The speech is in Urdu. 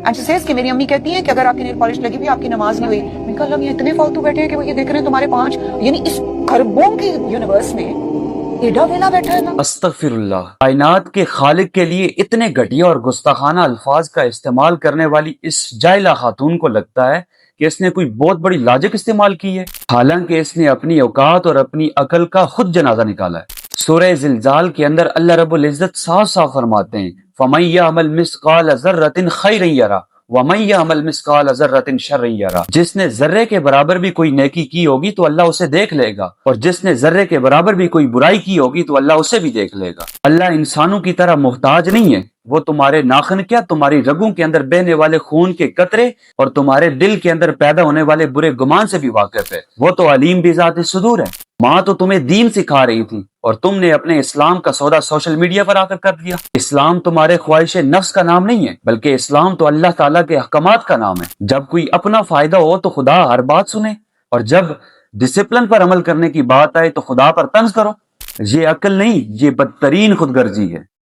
اینڈ شی سیز کہ میری امی کہتی ہیں کہ اگر آپ کی نیل پالش لگی ہوئی آپ کی نماز نہیں ہوئی. میں نے کہا اللہ میاں اتنے فالتو بیٹھے ہیں کہ وہ یہ دیکھ رہے ہیں تمہارے 5 یعنی اس اربوں کی یونیورس میں ایڈا ویلا بیٹھا ہے نا. استغفر اللہ. کائنات کے خالق کے لیے اتنے گھٹیا اور گستاخانہ الفاظ کا استعمال کرنے والی اس جاہلہ خاتون کو لگتا ہے کہ اس نے کوئی بہت بڑی لاجک استعمال کی ہے، حالانکہ اس نے اپنی اوقات اور اپنی عقل کا خود جنازہ نکالا ہے. سورہ زلزال کے اندر اللہ رب العزت صاف صاف فرماتے ہیں فَمَن يَعْمَلْ مِثْقَالَ ذَرَّةٍ خَيْرًا يَرَهُ وَمَن يَعْمَلْ مِثْقَالَ ذَرَّةٍ شَرًّا يَرَهُ. جس نے ذرے کے برابر بھی کوئی نیکی کی ہوگی تو اللہ اسے دیکھ لے گا، اور جس نے ذرے کے برابر بھی کوئی برائی کی ہوگی تو اللہ اسے بھی دیکھ لے گا. اللہ انسانوں کی طرح محتاج نہیں ہے، وہ تمہارے ناخن کیا تمہاری رگوں کے اندر بہنے والے خون کے قطرے اور تمہارے دل کے اندر پیدا ہونے والے برے گمان سے بھی واقف ہے. وہ تو علیم بذات صدور ہے. ماں تو تمہیں دین سکھا رہی تھی اور تم نے اپنے اسلام کا سودا سوشل میڈیا پر آ کر دیا. اسلام تمہارے خواہش نفس کا نام نہیں ہے، بلکہ اسلام تو اللہ تعالیٰ کے احکامات کا نام ہے. جب کوئی اپنا فائدہ ہو تو خدا ہر بات سنے، اور جب ڈسپلن پر عمل کرنے کی بات آئے تو خدا پر طنز کرو. یہ عقل نہیں، یہ بدترین خود غرضی ہے.